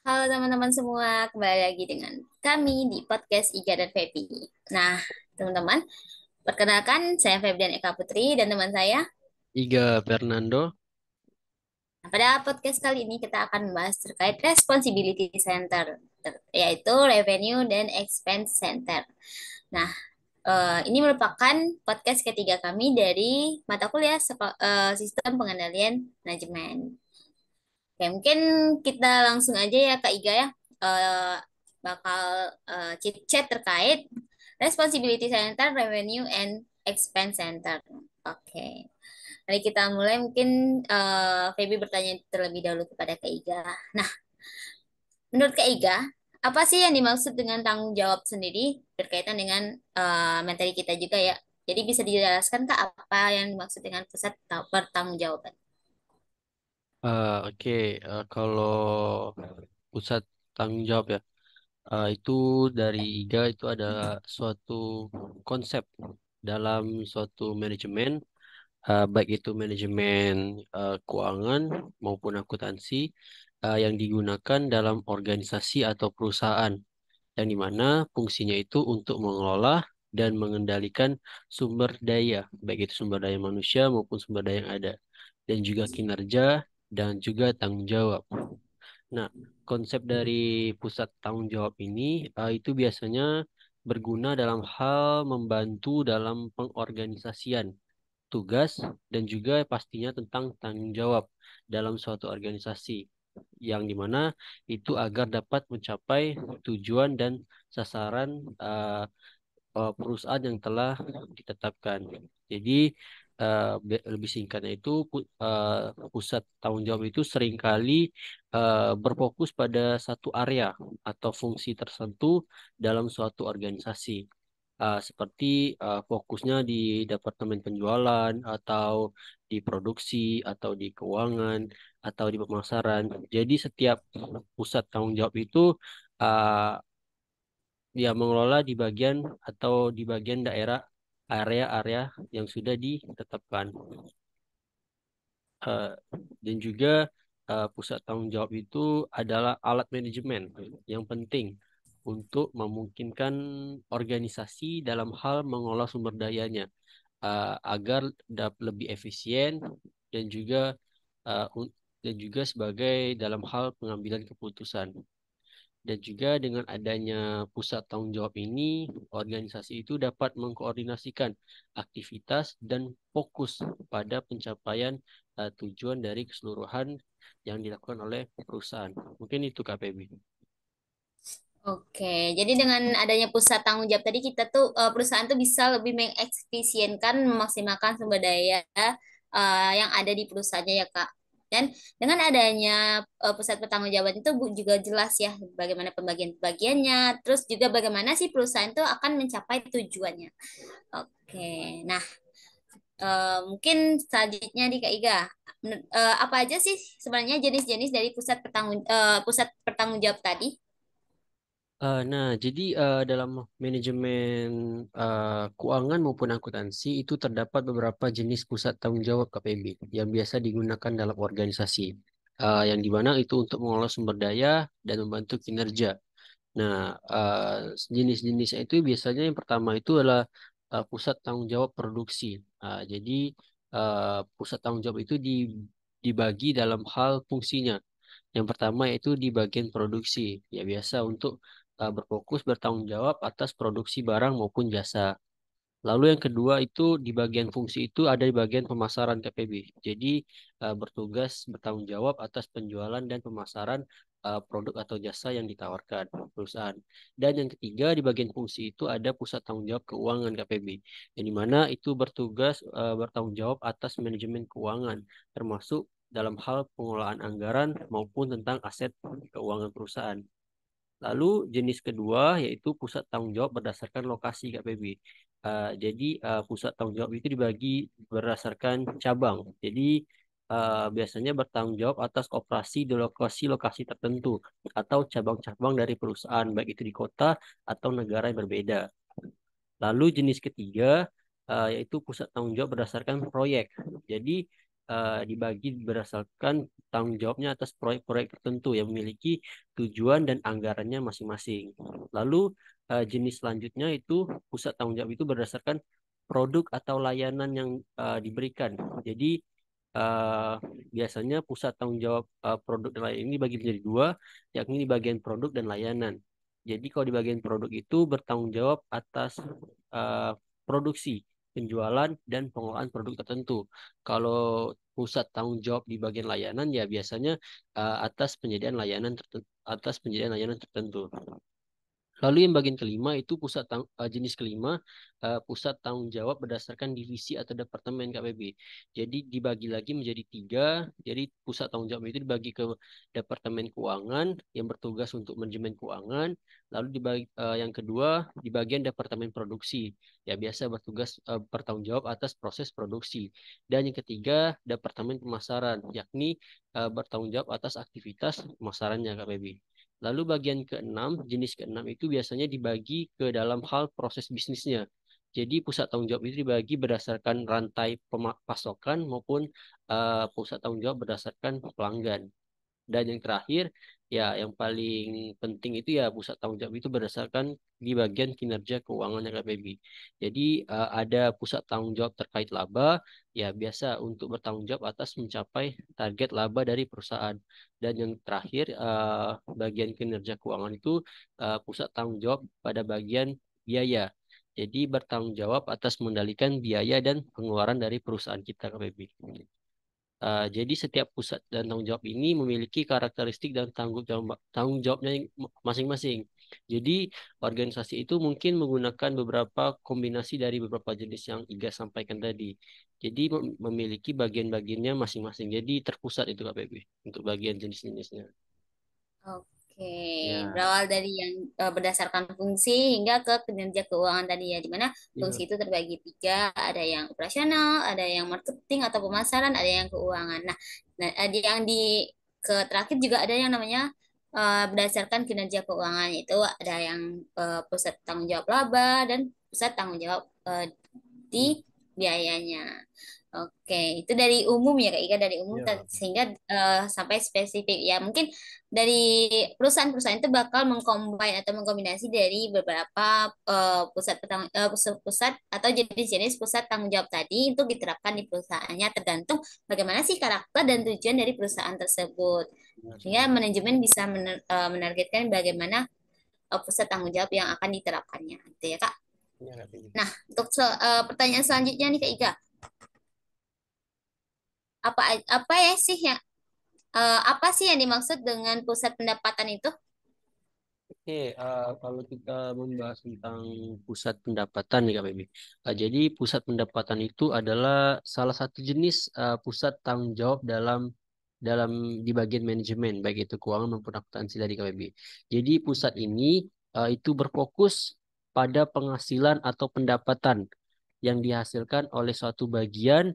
Halo teman-teman semua, kembali lagi dengan kami di podcast Iga dan Febi. Nah, teman-teman, perkenalkan saya Febian Eka Putri dan teman saya. Iga Fernando. Nah, pada podcast kali ini kita akan membahas terkait responsibility center, yaitu revenue dan expense center. Nah, ini merupakan podcast ketiga kami dari mata kuliah sistem pengendalian manajemen. Oke, mungkin kita langsung aja ya Kak Iga ya. Eh, bakal chit-chat terkait Responsibility Center, Revenue and Expense Center. Oke. Mari kita mulai mungkin Feby bertanya terlebih dahulu kepada Kak Iga. Nah, menurut Kak Iga, apa sih yang dimaksud dengan tanggung jawab sendiri berkaitan dengan materi kita juga ya? Jadi bisa dijelaskan Kak apa yang dimaksud dengan pusat pertanggungjawaban? Oke, kalau pusat tanggung jawab ya, itu dari IGA itu adalah suatu konsep dalam suatu manajemen, baik itu manajemen keuangan maupun akuntansi yang digunakan dalam organisasi atau perusahaan, yang dimana fungsinya itu untuk mengelola dan mengendalikan sumber daya, baik itu sumber daya manusia maupun sumber daya yang ada, dan juga kinerja dan juga tanggung jawab. Nah, konsep dari pusat tanggung jawab ini itu biasanya berguna dalam hal membantu dalam pengorganisasian tugas dan juga pastinya tentang tanggung jawab dalam suatu organisasi, yang dimana itu agar dapat mencapai tujuan dan sasaran uh, perusahaan yang telah ditetapkan. Jadi lebih singkatnya itu pusat tanggung jawab itu seringkali berfokus pada satu area atau fungsi tertentu dalam suatu organisasi. Seperti fokusnya di departemen penjualan atau di produksi atau di keuangan atau di pemasaran. Jadi setiap pusat tanggung jawab itu uh, dia mengelola di bagian atau di bagian daerah area-area yang sudah ditetapkan. Eh, dan juga pusat tanggung jawab itu adalah alat manajemen yang penting untuk memungkinkan organisasi dalam hal mengolah sumber dayanya agar dapat lebih efisien dan juga eh, un- dan juga sebagai dalam hal pengambilan keputusan. Dan juga dengan adanya pusat tanggung jawab ini, organisasi itu dapat mengkoordinasikan aktivitas dan fokus pada pencapaian tujuan dari keseluruhan yang dilakukan oleh perusahaan. Mungkin itu KPB. Oke, jadi dengan adanya pusat tanggung jawab tadi kita tuh perusahaan tuh bisa lebih mengefisienkan, memaksimalkan sumber daya yang ada di perusahaannya ya Kak. Dan dengan adanya pusat pertanggungjawaban itu juga jelas ya bagaimana pembagian-pembagiannya, terus juga bagaimana sih perusahaan itu akan mencapai tujuannya. Oke, nah mungkin selanjutnya di Kak Iga, apa aja sih sebenarnya jenis-jenis dari pusat pertanggungjawab tadi? Nah, jadi dalam manajemen keuangan maupun akuntansi itu terdapat beberapa jenis pusat tanggung jawab KPB yang biasa digunakan dalam organisasi, yang dimana itu untuk mengelola sumber daya dan membantu kinerja. Nah, jenis-jenisnya itu biasanya yang pertama itu adalah pusat tanggung jawab produksi. Jadi, pusat tanggung jawab itu dibagi dalam hal fungsinya. Yang pertama yaitu di bagian produksi, ya biasa untuk berfokus bertanggung jawab atas produksi barang maupun jasa. Lalu yang kedua itu di bagian fungsi itu ada di bagian pemasaran KPB. Jadi bertugas bertanggung jawab atas penjualan dan pemasaran produk atau jasa yang ditawarkan perusahaan. Dan yang ketiga di bagian fungsi itu ada pusat tanggung jawab keuangan KPB. Yang dimana itu bertugas bertanggung jawab atas manajemen keuangan, termasuk dalam hal pengelolaan anggaran maupun tentang aset keuangan perusahaan. Lalu jenis kedua yaitu pusat tanggung jawab berdasarkan lokasi KPB. Jadi pusat tanggung jawab itu dibagi berdasarkan cabang. Jadi biasanya bertanggung jawab atas operasi di lokasi-lokasi tertentu atau cabang-cabang dari perusahaan baik itu di kota atau negara yang berbeda. Lalu jenis ketiga yaitu pusat tanggung jawab berdasarkan proyek. Jadi dibagi berdasarkan tanggung jawabnya atas proyek-proyek tertentu yang memiliki tujuan dan anggarannya masing-masing. Lalu jenis selanjutnya itu pusat tanggung jawab itu berdasarkan produk atau layanan yang diberikan. Jadi eh, biasanya pusat tanggung jawab produk dan layanan ini dibagi menjadi dua, yakni di bagian produk dan layanan. Jadi kalau di bagian produk itu bertanggung jawab atas eh, produksi, penjualan, dan pengolahan produk tertentu. Kalau pusat tanggung jawab di bagian layanan ya biasanya atas penyediaan layanan tertentu, atas penyediaan layanan tertentu. Lalu yang bagian kelima itu jenis kelima pusat tanggung jawab berdasarkan divisi atau departemen KPB. Jadi dibagi lagi menjadi tiga. Jadi pusat tanggung jawab itu dibagi ke departemen keuangan yang bertugas untuk manajemen keuangan. Lalu yang kedua di bagian departemen produksi ya biasa bertugas bertanggung jawab atas proses produksi. Dan yang ketiga departemen pemasaran yakni bertanggung jawab atas aktivitas pemasarannya KPB. Lalu bagian keenam, jenis keenam itu biasanya dibagi ke dalam hal proses bisnisnya. Jadi pusat tanggung jawab itu dibagi berdasarkan rantai pasokan maupun pusat tanggung jawab berdasarkan pelanggan. Dan yang terakhir, ya yang paling penting itu ya pusat tanggung jawab itu berdasarkan di bagian kinerja keuangan KPB. Jadi ada pusat tanggung jawab terkait laba, ya biasa untuk bertanggung jawab atas mencapai target laba dari perusahaan. Dan yang terakhir, bagian kinerja keuangan itu pusat tanggung jawab pada bagian biaya. Jadi bertanggung jawab atas mengendalikan biaya dan pengeluaran dari perusahaan kita KPB. Jadi setiap pusat dan tanggung jawab ini memiliki karakteristik dan tanggung jawabnya masing-masing. Jadi organisasi itu mungkin menggunakan beberapa kombinasi dari beberapa jenis yang Iga sampaikan tadi. Jadi memiliki bagian-bagiannya masing-masing. Jadi terpusat itu KPB untuk bagian jenis-jenisnya. Oke, Ya, berawal dari yang berdasarkan fungsi hingga ke kinerja keuangan tadi ya, di mana fungsi ya, itu terbagi tiga, ada yang operasional, ada yang marketing atau pemasaran, ada yang keuangan. Nah, ada yang di ke terakhir juga ada yang namanya berdasarkan kinerja keuangan, itu ada yang pusat tanggung jawab laba dan pusat tanggung jawab di biayanya. Oke, itu dari umum ya Kak Ika, dari umum ya. sehingga sampai spesifik ya. Mungkin dari perusahaan-perusahaan itu bakal mengcombine atau mengkombinasi dari beberapa pusat atau jenis-jenis pusat tanggung jawab tadi untuk diterapkan di perusahaannya tergantung bagaimana sih karakter dan tujuan dari perusahaan tersebut. Benar Sehingga sekali. manajemen bisa menargetkan bagaimana pusat tanggung jawab yang akan diterapkannya. Gitu ya Kak. Ya, KPB. Nah, untuk pertanyaan selanjutnya nih Kak Ika, apa ya sih yang apa sih yang dimaksud dengan pusat pendapatan itu? Oke, kalau kita membahas tentang pusat pendapatan nih Kak Baby. Jadi pusat pendapatan itu adalah salah satu jenis pusat tanggung jawab dalam dalam di bagian manajemen, baik itu keuangan maupun akuntansi dari KPB. Jadi pusat ini itu berfokus pada penghasilan atau pendapatan yang dihasilkan oleh suatu bagian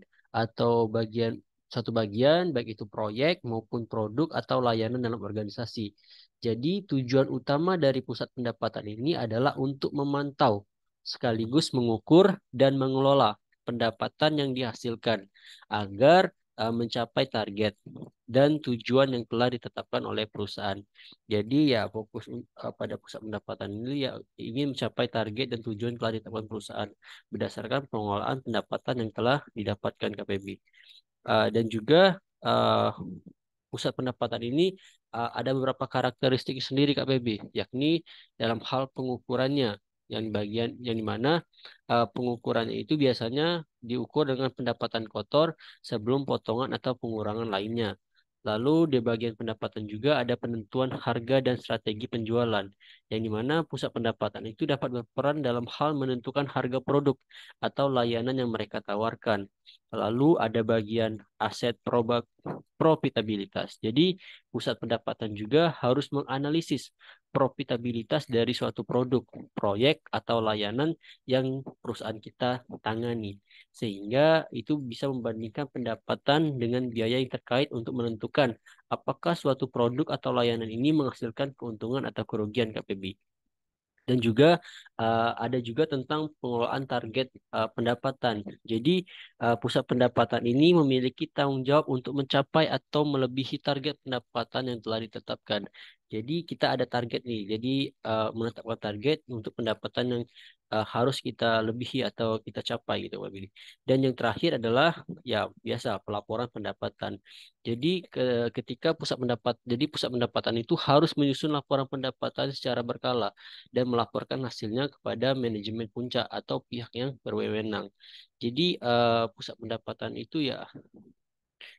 baik itu proyek maupun produk atau layanan dalam organisasi. Jadi tujuan utama dari pusat pendapatan ini adalah untuk memantau sekaligus mengukur dan mengelola pendapatan yang dihasilkan agar mencapai target dan tujuan yang telah ditetapkan oleh perusahaan. Jadi ya fokus pada pusat pendapatan ini ya ingin mencapai target dan tujuan yang telah ditetapkan perusahaan berdasarkan pengelolaan pendapatan yang telah didapatkan KPB. Dan juga uh, pusat pendapatan ini ada beberapa karakteristik sendiri KPB, yakni dalam hal pengukurannya yang bagian yang dimana pengukurannya itu biasanya diukur dengan pendapatan kotor sebelum potongan atau pengurangan lainnya. Lalu di bagian pendapatan juga ada penentuan harga dan strategi penjualan, yang dimana pusat pendapatan itu dapat berperan dalam hal menentukan harga produk atau layanan yang mereka tawarkan. Lalu ada bagian aset profitabilitas. Jadi pusat pendapatan juga harus menganalisis profitabilitas dari suatu produk, proyek, atau layanan yang perusahaan kita tangani. Sehingga itu bisa membandingkan pendapatan dengan biaya yang terkait untuk menentukan apakah suatu produk atau layanan ini menghasilkan keuntungan atau kerugian KPB. Dan juga ada juga tentang pengelolaan target pendapatan. Jadi pusat pendapatan ini memiliki tanggung jawab untuk mencapai atau melebihi target pendapatan yang telah ditetapkan. Jadi kita ada target nih. Jadi menetapkan target untuk pendapatan yang harus kita lebihi atau kita capai gitu Pak Billy. Dan yang terakhir adalah ya biasa pelaporan pendapatan. Jadi jadi pusat pendapatan itu harus menyusun laporan pendapatan secara berkala dan melaporkan hasilnya kepada manajemen puncak atau pihak yang berwenang. Jadi pusat pendapatan itu ya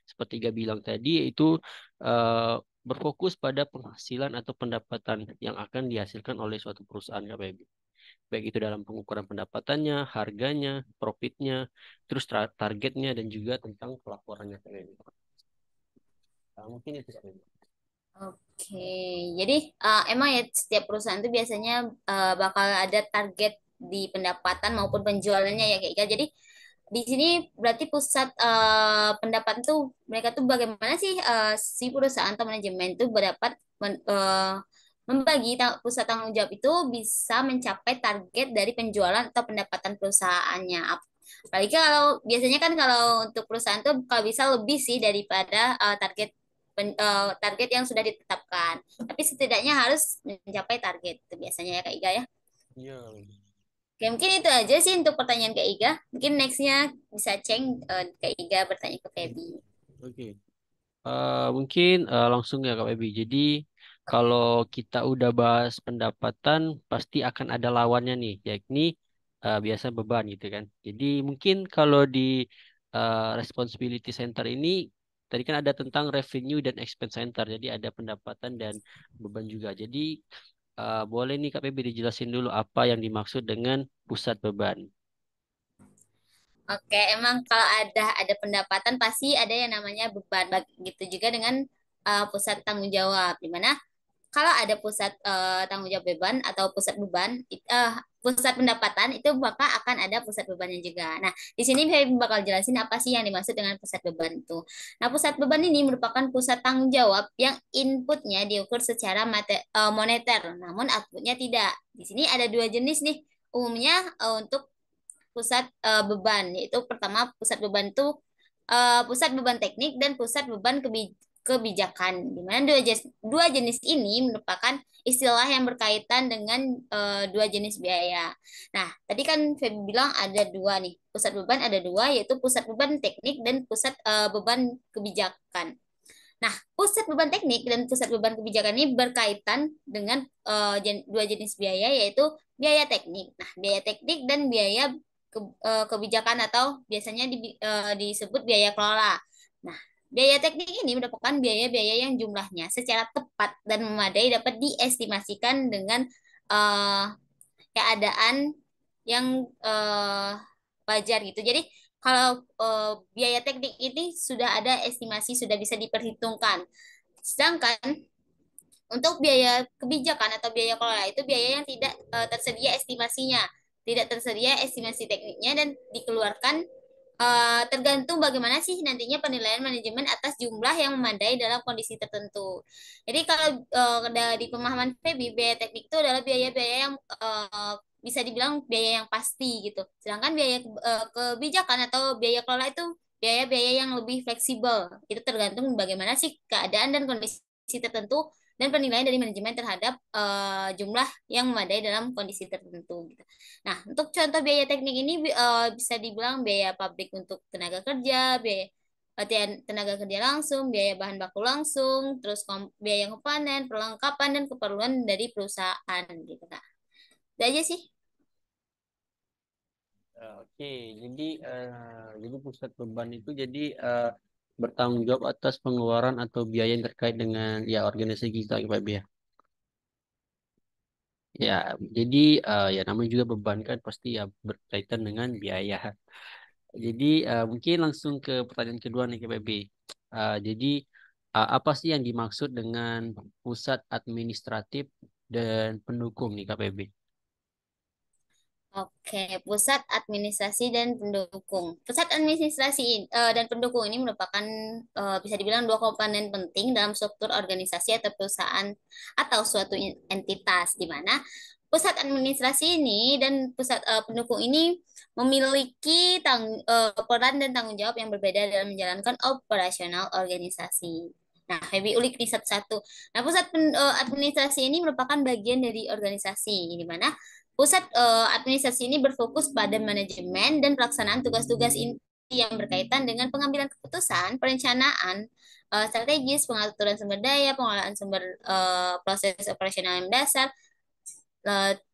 seperti Ga bilang tadi yaitu eh, berfokus pada penghasilan atau pendapatan yang akan dihasilkan oleh suatu perusahaan KPB. Baik itu dalam pengukuran pendapatannya, harganya, profitnya, terus targetnya dan juga tentang pelaporannya KPB. Nah, mungkin itu KPB. Oke, jadi emang ya setiap perusahaan itu biasanya bakal ada target di pendapatan maupun penjualannya ya kayak gitu. Jadi di sini berarti pusat pendapatan tuh mereka tuh bagaimana sih si perusahaan atau manajemen tuh berdapat membagi pusat tanggung jawab itu bisa mencapai target dari penjualan atau pendapatan perusahaannya. Apalagi kalau biasanya kan kalau untuk perusahaan tuh kalau bisa lebih sih daripada target yang sudah ditetapkan. Tapi setidaknya harus mencapai target itu biasanya ya Kak Iga ya. Iya. Oke, mungkin itu aja sih untuk pertanyaan Kak Iga. Mungkin nextnya bisa ceng Kak Iga bertanya ke Feby. Oke. Mungkin langsung ya Kak Ebi. Jadi kalau kita udah bahas pendapatan, pasti akan ada lawannya nih, yakni biasa beban gitu kan. Jadi mungkin kalau di responsibility center ini tadi kan ada tentang revenue dan expense center. Jadi ada pendapatan dan beban juga. Jadi boleh nih Kak Ebi dijelasin dulu apa yang dimaksud dengan pusat beban. Oke, emang kalau ada pendapatan pasti ada yang namanya beban. Begitu juga dengan pusat tanggung jawab, di mana kalau ada pusat tanggung jawab beban atau pusat beban, pusat pendapatan itu maka akan ada pusat bebannya juga. Nah, di sini saya bakal jelasin apa sih yang dimaksud dengan pusat beban itu. Nah, pusat beban ini merupakan pusat tanggung jawab yang inputnya diukur secara moneter, namun outputnya tidak. Di sini ada dua jenis nih. Umumnya untuk pusat beban, yaitu pertama pusat beban itu pusat beban teknik dan pusat beban kebijakan. Di mana dua jenis ini merupakan istilah yang berkaitan dengan dua jenis biaya. Nah, tadi kan Feby bilang ada dua nih. Pusat beban ada dua, yaitu pusat beban teknik dan pusat beban kebijakan. Nah, pusat beban teknik dan pusat beban kebijakan ini berkaitan dengan dua jenis biaya, yaitu biaya teknik. Nah, biaya teknik dan biaya kebijakan atau biasanya disebut biaya kelola. Nah, biaya teknik ini merupakan biaya-biaya yang jumlahnya secara tepat dan memadai dapat diestimasikan dengan eh, keadaan yang wajar gitu. Jadi kalau biaya teknik ini sudah ada estimasi, sudah bisa diperhitungkan. Sedangkan untuk biaya kebijakan atau biaya kelola itu biaya yang tidak tersedia estimasinya, tidak tersedia estimasi tekniknya dan dikeluarkan tergantung bagaimana sih nantinya penilaian manajemen atas jumlah yang memadai dalam kondisi tertentu. Jadi kalau dari pemahaman Feby, biaya teknik itu adalah biaya-biaya yang bisa dibilang biaya yang pasti gitu. Sedangkan biaya kebijakan atau biaya kelola itu biaya-biaya yang lebih fleksibel. Itu tergantung bagaimana sih keadaan dan kondisi tertentu dan penilaian dari manajemen terhadap jumlah yang memadai dalam kondisi tertentu gitu. Nah, untuk contoh biaya teknik ini bisa dibilang biaya pabrik untuk tenaga kerja, biaya latihan tenaga kerja langsung, biaya bahan baku langsung, terus biaya komponen, perlengkapan dan keperluan dari perusahaan gitu Kak. Itu aja sih. Oke, jadi pusat beban itu jadi bertanggung jawab atas pengeluaran atau biaya yang terkait dengan ya organisasi kita ya Pak B, ya. Ya, jadi ya namanya juga beban kan pasti ya berkaitan dengan biaya. Jadi mungkin langsung ke pertanyaan kedua nih KPB. Jadi apa sih yang dimaksud dengan pusat administratif dan pendukung nih KPB? Oke, pusat administrasi dan pendukung. Pusat administrasi dan pendukung ini merupakan bisa dibilang dua komponen penting dalam struktur organisasi atau perusahaan atau suatu entitas di mana pusat administrasi ini dan pusat pendukung ini memiliki peran dan tanggung jawab yang berbeda dalam menjalankan operasional organisasi. Nah, Feby ulik di satu-satu. Nah, administrasi ini merupakan bagian dari organisasi, di mana pusat administrasi ini berfokus pada manajemen dan pelaksanaan tugas-tugas inti yang berkaitan dengan pengambilan keputusan, perencanaan, strategis, pengaturan sumber daya, pengelolaan sumber proses operasional yang mendasar,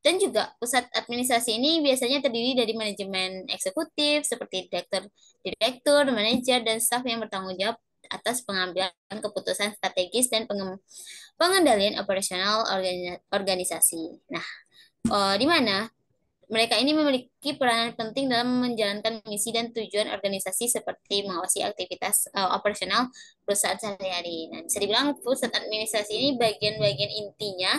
dan juga pusat administrasi ini biasanya terdiri dari manajemen eksekutif seperti direktur, manajer, dan staf yang bertanggung jawab atas pengambilan keputusan strategis dan pengendalian operasional organisasi. Nah, di mana mereka ini memiliki peranan penting dalam menjalankan misi dan tujuan organisasi seperti mengawasi aktivitas operasional perusahaan sehari-hari. Nah, bisa dibilang pusat administrasi ini bagian-bagian intinya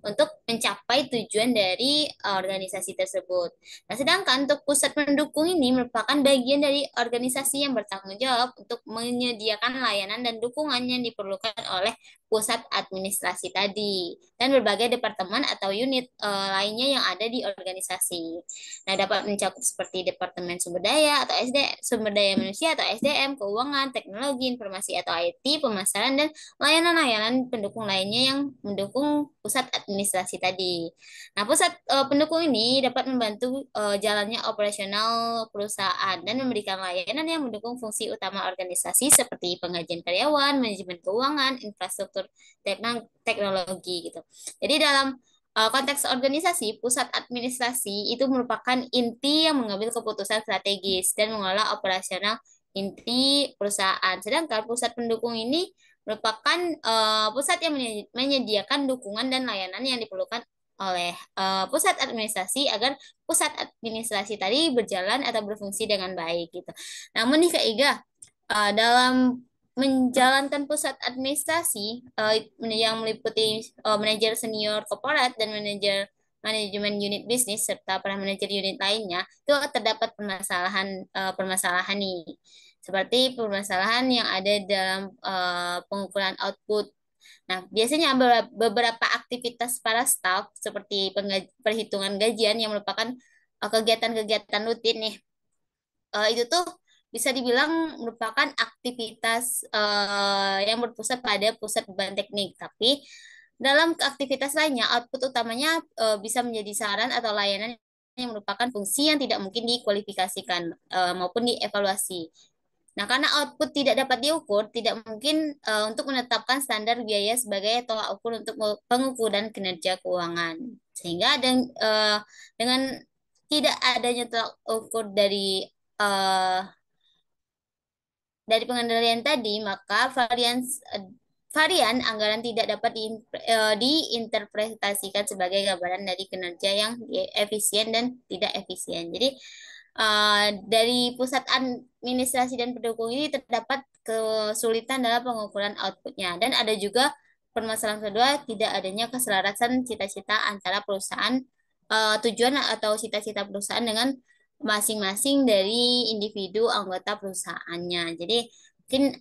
untuk mencapai tujuan dari organisasi tersebut. Nah, sedangkan untuk pusat pendukung ini merupakan bagian dari organisasi yang bertanggung jawab untuk menyediakan layanan dan dukungan yang diperlukan oleh pusat administrasi tadi dan berbagai departemen atau unit lainnya yang ada di organisasi. Nah, dapat mencakup seperti departemen sumber daya atau sumber daya manusia atau SDM, keuangan, teknologi, informasi atau IT, pemasaran dan layanan-layanan pendukung lainnya yang mendukung pusat administrasi tadi. Nah, pusat pendukung ini dapat membantu jalannya operasional perusahaan dan memberikan layanan yang mendukung fungsi utama organisasi seperti penggajian karyawan, manajemen keuangan, infrastruktur teknologi gitu. Jadi dalam konteks organisasi, pusat administrasi itu merupakan inti yang mengambil keputusan strategis dan mengelola operasional inti perusahaan. Sedangkan pusat pendukung ini merupakan pusat yang menyediakan dukungan dan layanan yang diperlukan oleh pusat administrasi agar pusat administrasi tadi berjalan atau berfungsi dengan baik gitu. Namun nih Kak Iga, dalam menjalankan pusat administrasi yang meliputi manajer senior korporat dan manajemen unit bisnis serta para manajer unit lainnya itu terdapat permasalahan nih seperti permasalahan yang ada dalam pengukuran output. Nah, biasanya beberapa aktivitas para staff seperti perhitungan gajian yang merupakan kegiatan-kegiatan rutin nih, itu tuh bisa dibilang merupakan aktivitas yang berpusat pada pusat beban teknik. Tapi dalam aktivitas lainnya, output utamanya bisa menjadi saran atau layanan yang merupakan fungsi yang tidak mungkin dikualifikasikan maupun dievaluasi. Nah, karena output tidak dapat diukur, tidak mungkin untuk menetapkan standar biaya sebagai tolak ukur untuk pengukuran kinerja keuangan. Sehingga dengan tidak adanya tolak ukur eh, dari pengendalian tadi, maka varian anggaran tidak dapat diinterpretasikan sebagai gambaran dari kinerja yang efisien dan tidak efisien. Jadi, dari pusat administrasi dan pendukung ini terdapat kesulitan dalam pengukuran outputnya. Dan ada juga permasalahan kedua, tidak adanya keselarasan cita-cita antara perusahaan, tujuan atau cita-cita perusahaan dengan masing-masing dari individu anggota perusahaannya. Jadi mungkin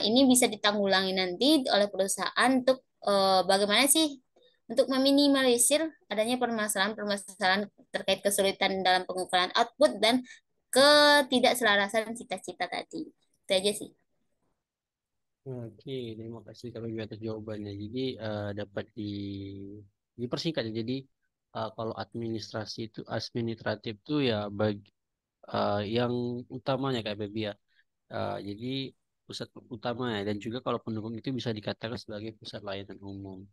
ini bisa ditanggulangi nanti oleh perusahaan untuk bagaimana sih untuk meminimalisir adanya permasalahan-permasalahan terkait kesulitan dalam pengukuran output dan ketidakselarasan cita-cita tadi. Itu aja sih. Oke, terima kasih kalau atas jawabannya. Jadi dapat dipersingkat ya. Jadi kalau administratif itu ya yang utamanya kayak Baby ya. Jadi pusat utama ya. Dan juga kalau pendukung itu bisa dikatakan sebagai pusat layanan umum.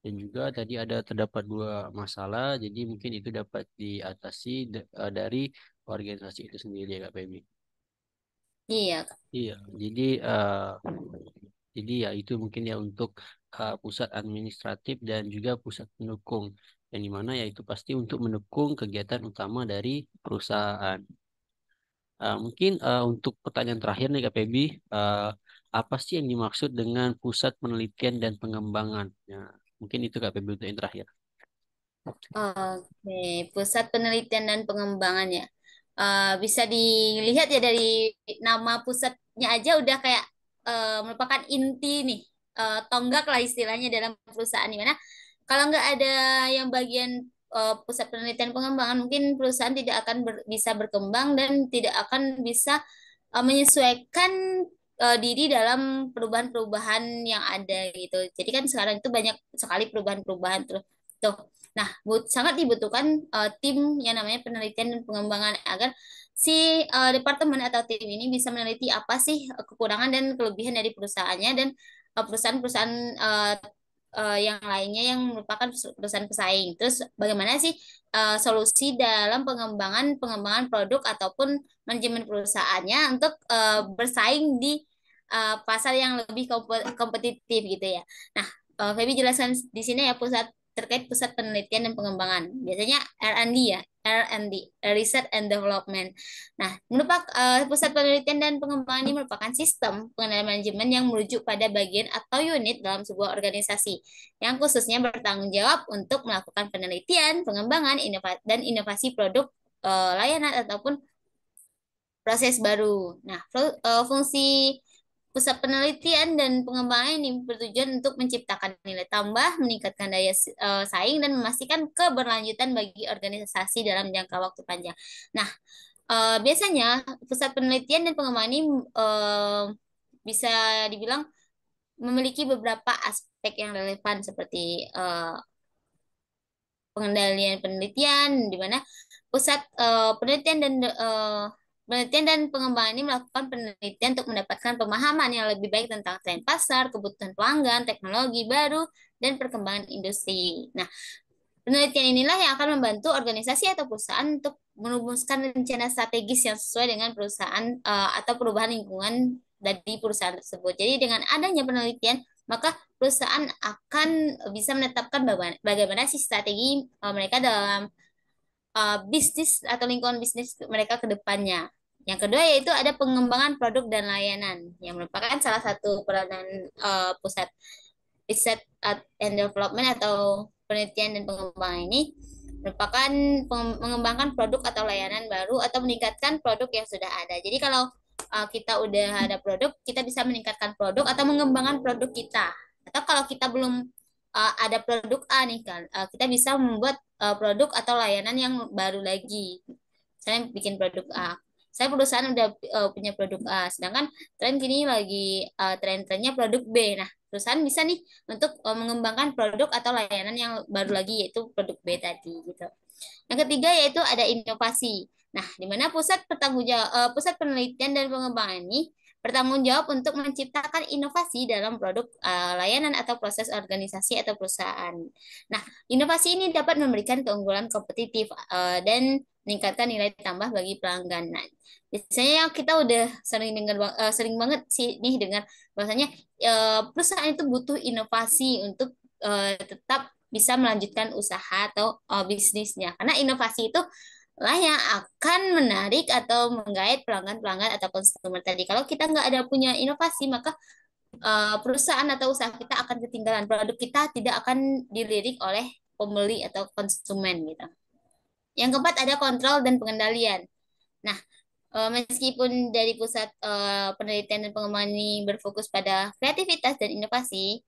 Dan juga tadi terdapat dua masalah. Jadi mungkin itu dapat diatasi dari organisasi itu sendiri ya Kak Baby. Iya, Kak. Iya, jadi ya itu mungkin ya untuk pusat administratif dan juga pusat pendukung. Yang dimana ya itu pasti untuk mendukung kegiatan utama dari perusahaan. Mungkin untuk pertanyaan terakhir nih Kak Febi, eh, apa sih yang dimaksud dengan pusat penelitian dan pengembangan? Nah, mungkin itu Kak Febi untuk yang terakhir. Oke, pusat penelitian dan pengembangan ya. Bisa dilihat ya dari nama pusatnya aja udah kayak merupakan inti nih, tonggak lah istilahnya dalam perusahaan di mana kalau nggak ada yang bagian pusat penelitian pengembangan, mungkin perusahaan tidak akan bisa berkembang dan tidak akan bisa menyesuaikan diri dalam perubahan-perubahan yang ada gitu. Jadi kan sekarang itu banyak sekali perubahan-perubahan tuh. Nah, sangat dibutuhkan tim yang namanya penelitian dan pengembangan agar si departemen atau tim ini bisa meneliti apa sih kekurangan dan kelebihan dari perusahaannya dan perusahaan-perusahaan yang lainnya yang merupakan perusahaan pesaing. Terus bagaimana sih solusi dalam pengembangan pengembangan produk ataupun manajemen perusahaannya untuk bersaing di pasar yang lebih kompetitif gitu ya. Nah, Feby jelaskan di sini ya terkait pusat penelitian dan pengembangan. Biasanya R&D ya, R&D, Research and Development. Nah, pusat penelitian dan pengembangan ini merupakan sistem pengendalian manajemen yang merujuk pada bagian atau unit dalam sebuah organisasi yang khususnya bertanggung jawab untuk melakukan penelitian, pengembangan, dan inovasi produk, layanan ataupun proses baru. Nah, fungsi pusat penelitian dan pengembangan ini bertujuan untuk menciptakan nilai tambah, meningkatkan daya saing, dan memastikan keberlanjutan bagi organisasi dalam jangka waktu panjang. Nah, biasanya pusat penelitian dan pengembangan ini bisa dibilang memiliki beberapa aspek yang relevan seperti pengendalian penelitian, di mana pusat penelitian dan pengembangan ini melakukan penelitian untuk mendapatkan pemahaman yang lebih baik tentang tren pasar, kebutuhan pelanggan, teknologi baru, dan perkembangan industri. Nah, penelitian inilah yang akan membantu organisasi atau perusahaan untuk merumuskan rencana strategis yang sesuai dengan perusahaan atau perubahan lingkungan dari perusahaan tersebut. Jadi dengan adanya penelitian, maka perusahaan akan bisa menetapkan bagaimana sih strategi mereka dalam bisnis atau lingkungan bisnis mereka ke depannya. Yang kedua yaitu ada pengembangan produk dan layanan yang merupakan salah satu peranan pusat Research and Development atau penelitian dan pengembangan ini merupakan mengembangkan produk atau layanan baru atau meningkatkan produk yang sudah ada. Jadi kalau kita udah ada produk, kita bisa meningkatkan produk atau mengembangkan produk kita. Atau kalau kita belum ada produk A nih kan, kita bisa membuat produk atau layanan yang baru lagi. Saya bikin produk A. Saya perusahaan udah punya produk A, sedangkan tren kini lagi tren-trennya produk B. Nah, perusahaan bisa nih untuk mengembangkan produk atau layanan yang baru lagi yaitu produk B tadi gitu. Yang ketiga yaitu ada inovasi. Nah, di mana pusat penelitian dan pengembangan ini bertanggung jawab untuk menciptakan inovasi dalam produk, layanan atau proses organisasi atau perusahaan. Nah, inovasi ini dapat memberikan keunggulan kompetitif dan meningkatkan nilai tambah bagi pelanggan. Nah, biasanya kita udah sering banget sih nih dengar bahwasanya perusahaan itu butuh inovasi untuk tetap bisa melanjutkan usaha atau bisnisnya. Karena inovasi itu lah yang akan menarik atau menggait pelanggan-pelanggan atau konsumer tadi. Kalau kita nggak ada punya inovasi, maka perusahaan atau usaha kita akan ketinggalan. Produk kita tidak akan dilirik oleh pembeli atau konsumen gitu. Yang keempat ada kontrol dan pengendalian. Nah, meskipun dari pusat penelitian dan pengembangan ini berfokus pada kreativitas dan inovasi,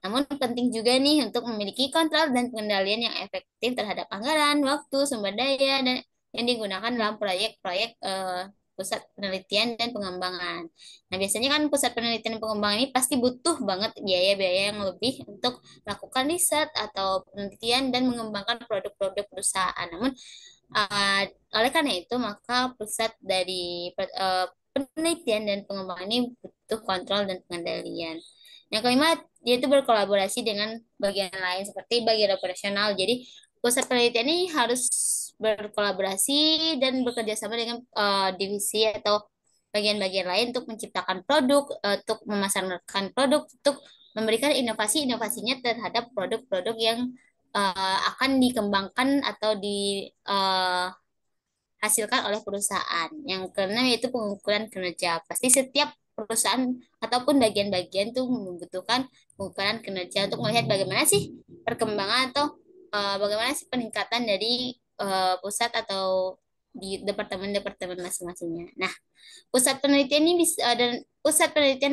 namun penting juga nih untuk memiliki kontrol dan pengendalian yang efektif terhadap anggaran, waktu, sumber daya, dan yang digunakan dalam proyek-proyek pusat penelitian dan pengembangan. Nah, biasanya kan pusat penelitian dan pengembangan ini pasti butuh banget biaya-biaya yang lebih untuk melakukan riset atau penelitian dan mengembangkan produk-produk perusahaan. Namun, uh, oleh karena itu, maka pusat dari penelitian dan pengembangan ini butuh kontrol dan pengendalian. Yang kelima, yaitu berkolaborasi dengan bagian lain seperti bagian operasional. Jadi, pusat penelitian ini harus berkolaborasi dan bekerja sama dengan divisi atau bagian-bagian lain untuk menciptakan produk, untuk memasarkan produk, untuk memberikan inovasi-inovasinya terhadap produk-produk yang akan dikembangkan atau dihasilkan oleh perusahaan. Yang keenam yaitu pengukuran kinerja. Pasti setiap perusahaan ataupun bagian-bagian itu membutuhkan pengukuran kinerja untuk melihat bagaimana sih perkembangan atau bagaimana sih peningkatan dari pusat atau di departemen-departemen masing-masingnya. Nah, pusat penelitian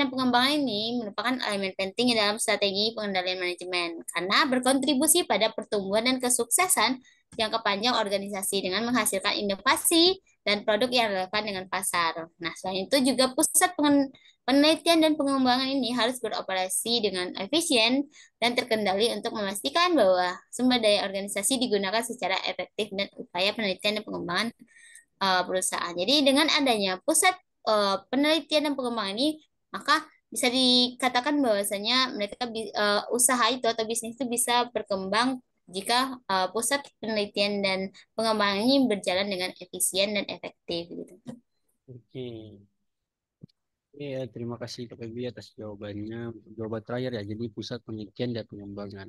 dan pengembangan ini merupakan elemen penting dalam strategi pengendalian manajemen karena berkontribusi pada pertumbuhan dan kesuksesan jangka panjang organisasi dengan menghasilkan inovasi dan produk yang relevan dengan pasar. Nah, selain itu juga penelitian dan pengembangan ini harus beroperasi dengan efisien dan terkendali untuk memastikan bahwa sumber daya organisasi digunakan secara efektif dan upaya penelitian dan pengembangan perusahaan. Jadi dengan adanya pusat penelitian dan pengembangan ini, maka bisa dikatakan bahwasanya usaha itu atau bisnis itu bisa berkembang jika pusat penelitian dan pengembangan ini berjalan dengan efisien dan efektif gitu. Oke. Iya, terima kasih Kak Febi atas jawabannya. Jawaban terakhir ya, jadi pusat penelitian dan pengembangan.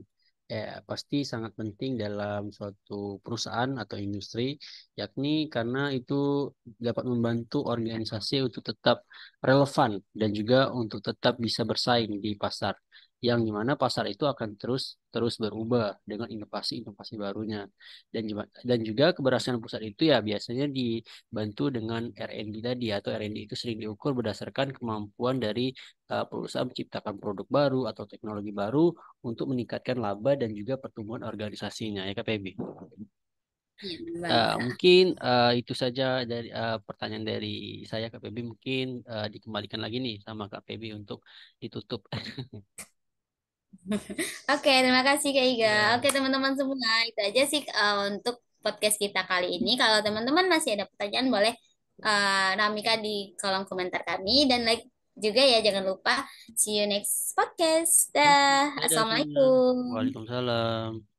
Pasti sangat penting dalam suatu perusahaan atau industri, yakni karena itu dapat membantu organisasi untuk tetap relevan dan juga untuk tetap bisa bersaing di pasar. Yang dimana pasar itu akan terus terus berubah dengan inovasi-inovasi barunya. Dan juga keberhasilan pusat itu ya biasanya bantu dengan R&D tadi atau R&D itu sering diukur berdasarkan kemampuan dari perusahaan menciptakan produk baru atau teknologi baru untuk meningkatkan laba dan juga pertumbuhan organisasinya ya Kak Febi. Iya, banget Kak. Mungkin itu saja dari pertanyaan dari saya Kak Febi mungkin dikembalikan lagi nih sama Kak Febi untuk ditutup. Oke, terima kasih Kak Iga. Ya, Oke, teman-teman semua, itu aja sih untuk podcast kita kali ini. Kalau teman-teman masih ada pertanyaan, boleh Ramika di kolom komentar kami dan like juga ya, jangan lupa. See you next podcast. oke, Dah, dadah semuanya. Assalamualaikum. Waalaikumsalam.